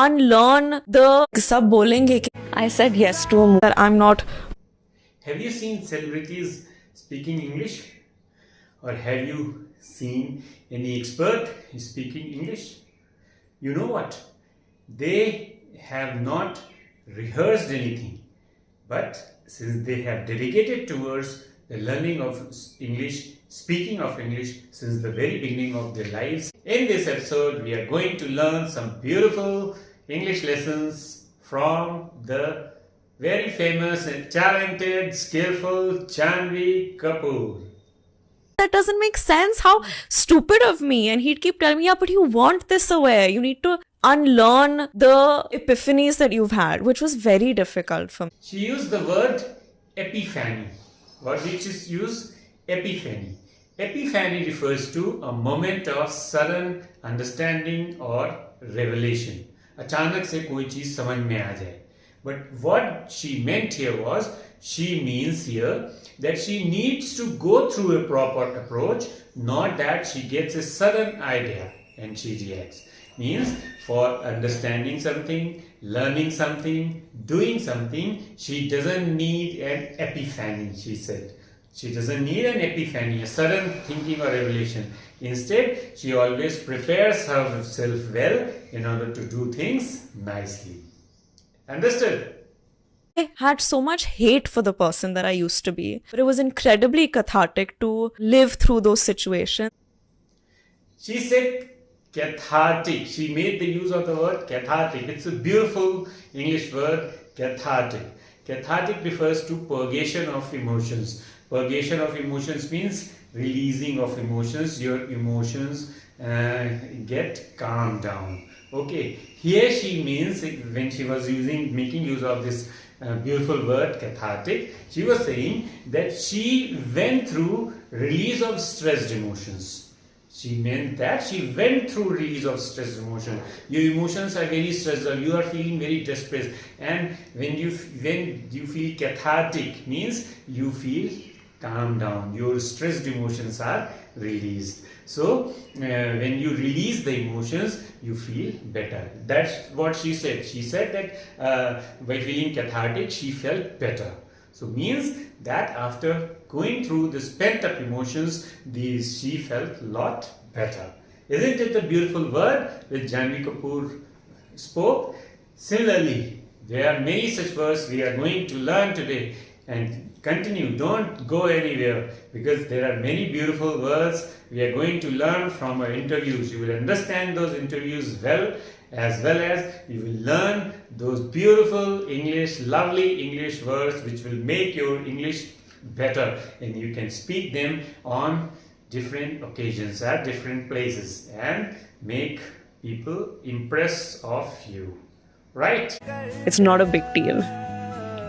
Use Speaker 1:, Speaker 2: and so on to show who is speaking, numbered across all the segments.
Speaker 1: unlearn the सब बोलेंगे कि I said yes to a that I'm not.
Speaker 2: Have you seen celebrities speaking English? Or have you seen any expert speaking English? You know what? They have not rehearsed anything, but since they have dedicated towards the learning of English, speaking of English since the very beginning of their lives, in this episode we are going to learn some beautiful English lessons from the very famous and talented, skillful Janhvi Kapoor.
Speaker 1: That doesn't make sense. How stupid of me. And he'd keep telling me, yeah, but you want this away. You need to unlearn the epiphanies that you've had, which was very difficult for me.
Speaker 2: She used the word epiphany. What did she use? Epiphany. Epiphany refers to a moment of sudden understanding or revelation. अचानक से कोई चीज समझ में आ जाए. But what she meant here was, she means here that she needs to go through a proper approach, not that she gets a sudden idea and she reacts. Means for understanding something, learning something, doing something, she doesn't need an epiphany, she said. She doesn't need an epiphany, a sudden thinking or revelation. Instead, she always prepares herself well in order to do things nicely. Understood?
Speaker 1: I had so much hate for the person that I used to be, but it was incredibly cathartic to live through those situations.
Speaker 2: She said cathartic. She made the use of the word cathartic. It's a beautiful English word, cathartic. Cathartic refers to purgation of emotions. Purgation of emotions means releasing of emotions. Your emotions get calmed down. Okay. Here she means, when she was making use of this beautiful word cathartic, she was saying that she went through release of stressed emotions. She meant that she went through release of stressed emotion. Your emotions are very stressed, or you are feeling very distressed, and when you feel cathartic, means you feel calm down. Your stressed emotions are released. So when you release the emotions, you feel better. That's what she said. She said that by feeling cathartic, she felt better. So means that after going through this pent up emotions, she felt a lot better. Isn't it a beautiful word which Janhvi Kapoor spoke? Similarly, there are many such words we are going to learn today. And continue, don't go anywhere, because there are many beautiful words we are going to learn from our interviews. You will understand those interviews well as you will learn those beautiful English, lovely English words which will make your English better, and you can speak them on different occasions at different places and make people impress of you. Right?
Speaker 1: It's not a big deal.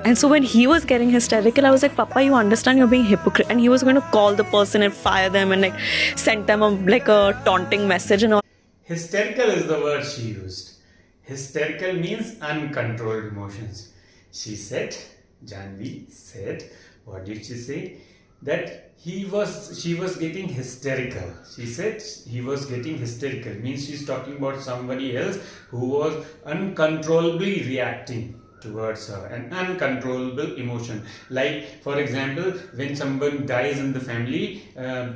Speaker 1: And so when he was getting hysterical, I was like, Papa, you understand you're being hypocrite. And he was going to call the person and fire them and send them a taunting message and all.
Speaker 2: Hysterical is the word she used. Hysterical means uncontrolled emotions. She said, Janhvi said, what did she say? That she was getting hysterical. She said he was getting hysterical. Means she's talking about somebody else who was uncontrollably reacting towards her, an uncontrollable emotion. Like, for example, when someone dies in the family,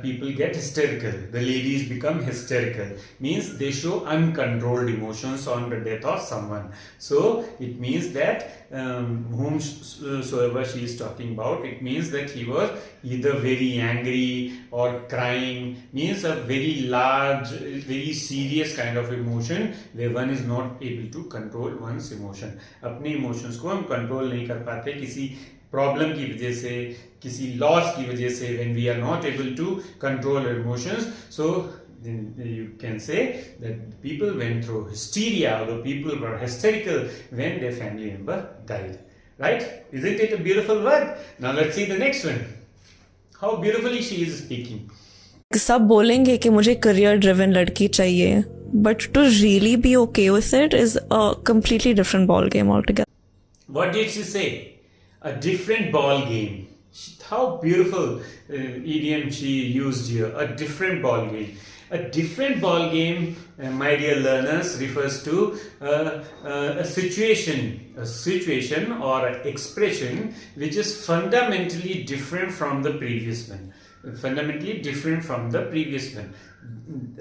Speaker 2: people get hysterical. The ladies become hysterical. Means they show uncontrolled emotions on the death of someone. So it means that whomsoever she is talking about, it means that he was either very angry or crying. Means a very large, very serious kind of emotion where one is not able to control one's emotion. अपने emotions को हम control नहीं कर पाते किसी problem की वजह से, किसी लॉस की वजह से. when we are not able to control our emotions, so then you can say that people went through hysteria, or the people were hysterical when their family member died. Right? Isn't it a beautiful word? Now let's see the next one. How beautifully she is speaking.
Speaker 1: सब बोलेंगे कि मुझे career driven लड़की चाहिए, but to really be okay with it is a completely different ball game altogether.
Speaker 2: What did she say? A different ball game. How beautiful idiom she used here. A different ball game. A different ball game, my dear learners, refers to a situation or an expression which is fundamentally different from the previous one. Fundamentally different from the previous one.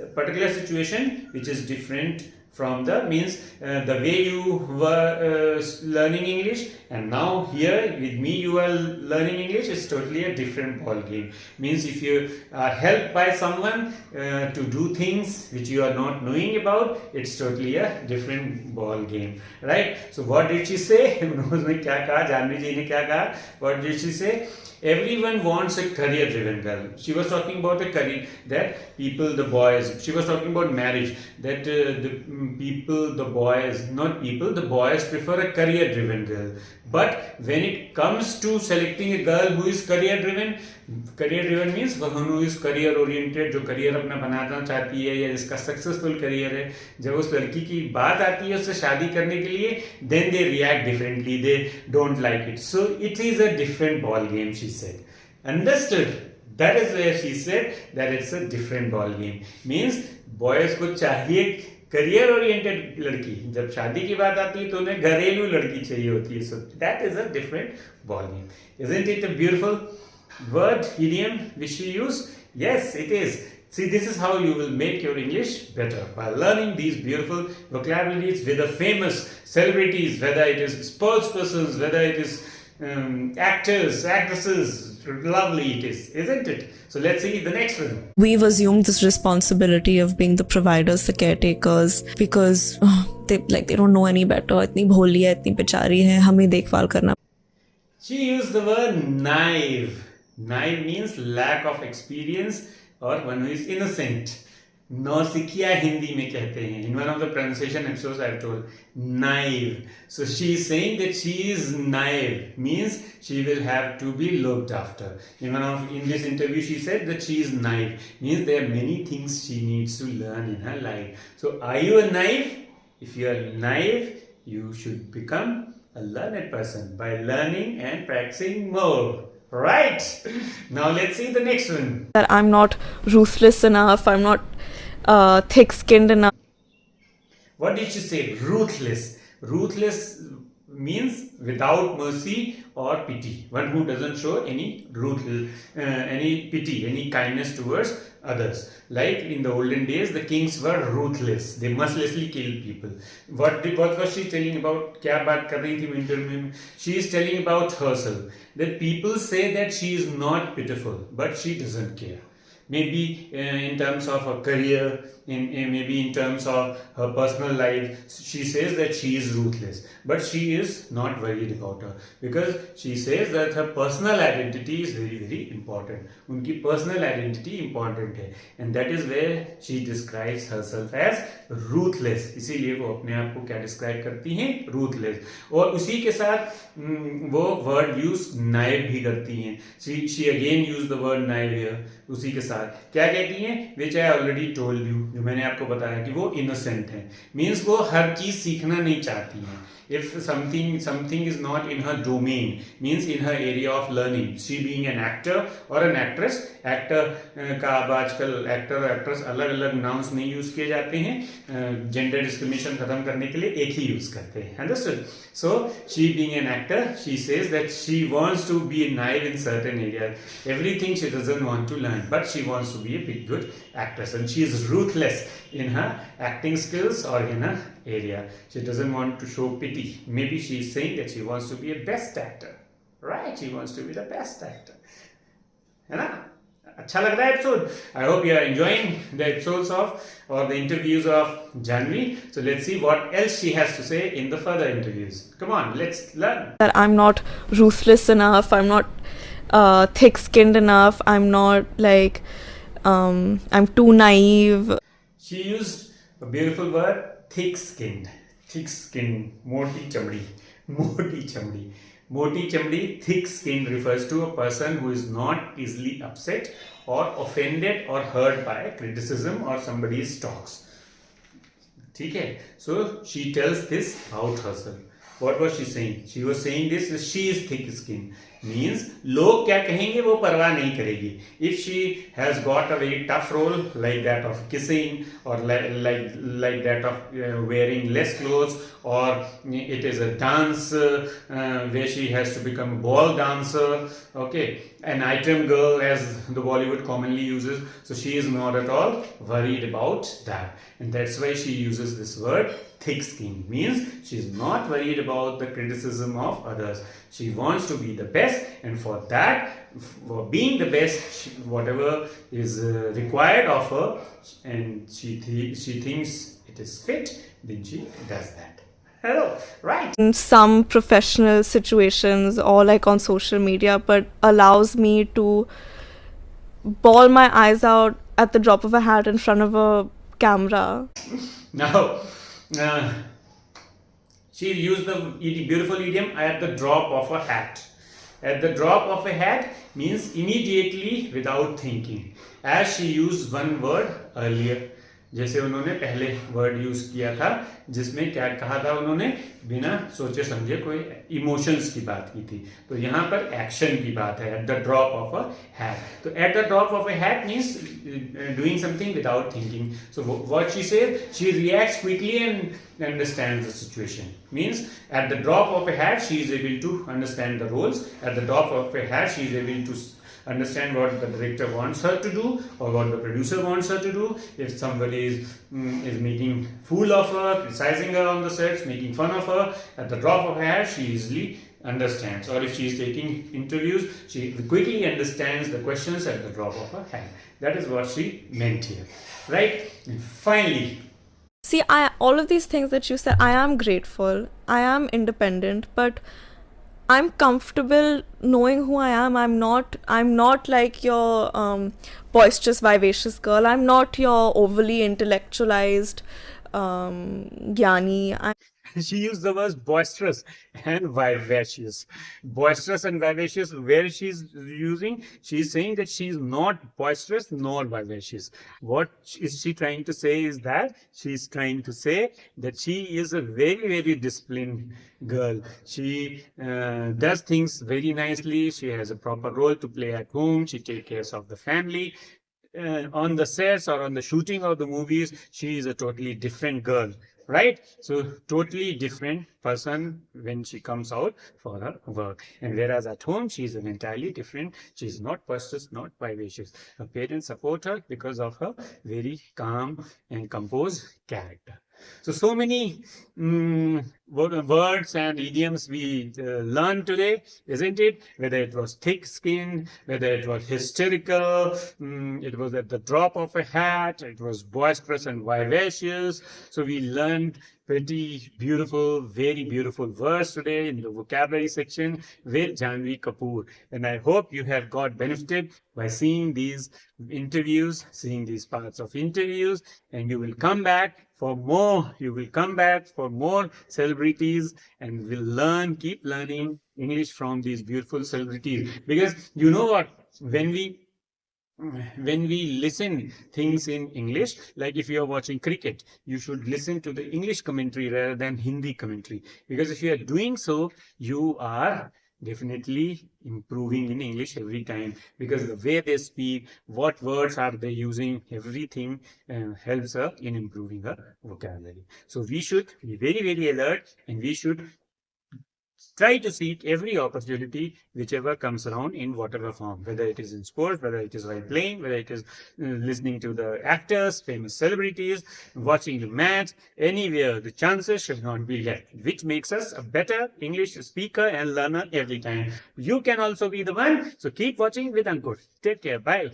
Speaker 2: A particular situation which is different from the means the way you were learning English, and now here with me you are learning English is totally a different ball game. Means if you are helped by someone to do things which you are not knowing about, it's totally a different ball game, right? So what did she say? उसने क्या कहा? जानवी जी ने क्या कहा? What did she say? Everyone wants a career-driven girl. She was talking about a career, that people, the boys. She was talking about marriage. That the boys prefer a career-driven girl. But when it comes to selecting a girl who is career-driven means one who is career-oriented, जो career अपना बनाना चाहती है या जिसका successful career है, जब उस लड़की की बात आती है उससे शादी करने के लिए, then they react differently. They don't like it. So it is a different ball game, she said. Understood? That is where she said that it's a different ball game. Means boys को चाहिए career oriented लड़की, जब शादी की बात आती है तो उन्हें घरेलू लड़की चाहिए होती है. So that is a different ball game. Isn't it a beautiful word, idiom which she used? Yes, it is. See, this is how you will make your English better, by learning these beautiful vocabularies with the famous celebrities, whether it is sports persons, whether it is actors, actresses. Lovely it is, isn't it? So let's see the next one.
Speaker 1: We've assumed this responsibility of being the providers, the caretakers, because they don't know any better. इतनी भोली है, इतनी बेचारी है, हमें देखभाल करना.
Speaker 2: She used the word naive. Naive means lack of experience or one who is innocent. नौसिखिया Hindi में कहते हैं. In one of the pronunciation episodes I have told naive. So she is saying that she is naive, means she will have to be looked after. In this interview she said that she is naive, means there are many things she needs to learn in her life. So are you a naive? If you are naive, you should become a learned person by learning and practicing more. Right. Now let's see the next one.
Speaker 1: That I'm not ruthless enough, I'm not thick-skinned enough.
Speaker 2: What did she say? Ruthless. Ruthless means without mercy or pity. One who doesn't show any any pity, any kindness towards others. Like in the olden days, the kings were ruthless. They mercilessly killed people. What was she telling about? क्या बात कर रही थी interview में? She is telling about herself. That people say that she is not pitiful, but she doesn't care. Maybe in terms of her career, maybe in terms of her personal life, she says that she is ruthless, but she is not worried about her, because she says that her personal identity is very, very important. उनकी personal identity important है, and that is where she describes herself as ruthless. इसीलिए वो अपने आप को क्या describe करती हैं? Ruthless. और उसी के साथ वो word use naive भी करती हैं. She again used the word naive here. उसी के साथ क्या कहती हैं? Which I already told you, जो मैंने आपको बताया कि वो innocent है. Means वो हर चीज सीखना नहीं चाहती हैं. If something is not in her domain, means in her area of learning, she being an actor or an actress, actor का अब आजकल actor और actress अलग अलग nouns नहीं यूज किए जाते हैं, gender discrimination खत्म करने के लिए एक ही यूज करते हैं. Understood? So she being an actor, she says that she wants to be naive in certain areas. Everything she doesn't want to learn, but she wants to be a big good actress, and she is ruthless in her acting skills or in her area. She doesn't want to show pity. Maybe she is saying that she wants to be a best actor, right? She wants to be the best actor. है ना? अच्छा लग रहा है episode? I hope you are enjoying the episodes of or the interviews of Janhvi. So let's see what else she has to say in the further interviews. Come on, let's learn.
Speaker 1: That I'm not ruthless enough, I'm not thick-skinned enough, I'm not I'm too naive.
Speaker 2: She used a beautiful word, thick-skinned. Thick-skinned, moti chamdi. Moti chamdi. Moti chamdi, thick-skinned refers to a person who is not easily upset or offended or hurt by criticism or somebody's talks. ठीक है? So she tells this about herself. What was she saying? She was saying this, she is thick-skinned. means लोग क्या कहेंगे वो परवाह नहीं करेगी. If she has got a very tough role like that of kissing or like that of wearing less clothes, or it is a dance where she has to become a ball dancer, okay, an item girl as the Bollywood commonly uses, so she is not at all worried about that, and that's why she uses this word thick skin. Means she is not worried about the criticism of others. She wants to be the best, and for that, for being the best, whatever is required of her, and she thinks it is fit, then she does that. Hello, right?
Speaker 1: In some professional situations or like on social media, but allows me to bawl my eyes out at the drop of a hat in front of a camera.
Speaker 2: Now, she used the beautiful idiom at the drop of a hat. At the drop of a hat means immediately without thinking. As she used one word earlier. जैसे उन्होंने पहले word use किया था जिसमें क्या कहा था, उन्होंने बिना सोचे समझे कोई इमोशंस की बात की थी. तो यहाँ पर एक्शन की बात है, at the drop of a hat. तो at the drop of a hat means doing something without thinking. So what she says, she reacts quickly and understands the situation. Means at the drop of a hat she is able to understand the roles. At the drop of a hat she is able to understand what the director wants her to do or what the producer wants her to do. If somebody is making fool of her, criticizing her on the sets, making fun of her, at the drop of a hat she easily understands. Or if she is taking interviews, she quickly understands the questions at the drop of a hat. That is what she meant here, right? And finally,
Speaker 1: See, all of these things that you said, I am grateful, I am independent, but I'm comfortable knowing who I am. I'm not like your boisterous, vivacious girl. I'm not your overly intellectualized gyani.
Speaker 2: she used the words boisterous and vivacious. Boisterous and vivacious, where she's using, she's saying that she's not boisterous nor vivacious. What is she trying to say is that she's trying to say that she is a very, very disciplined girl. She does things very nicely. She has a proper role to play at home. She takes care of the family. On the sets or on the shooting of the movies, she is a totally different girl, right? So totally different person when she comes out for her work. And whereas at home, she is an entirely different. She is not boisterous, not vivacious. Her parents support her because of her very calm and composed character. So many words and idioms we learned today, isn't it? Whether it was thick-skinned, whether it was hysterical, it was at the drop of a hat, it was boisterous and vivacious. So we learned pretty beautiful, very beautiful words today in the vocabulary section with Janhvi Kapoor. And I hope you have got benefited by seeing these interviews, seeing these parts of interviews, and you will come back for more. You will come back for more celebrities and will learn, keep learning English from these beautiful celebrities. Because you know what, when we listen things in English, like if you are watching cricket, you should listen to the English commentary rather than Hindi commentary. Because if you are doing so, you are definitely improving in English every time, because the way they speak, what words are they using, everything helps her in improving her vocabulary. So we should be very, very alert, and we should try to seek every opportunity whichever comes around in whatever form, whether it is in sports, whether it is while playing, whether it is listening to the actors, famous celebrities, watching the match, anywhere. The chances should not be left, which makes us a better English speaker and learner every time. You can also be the one. So keep watching with Ankur. Take care. Bye.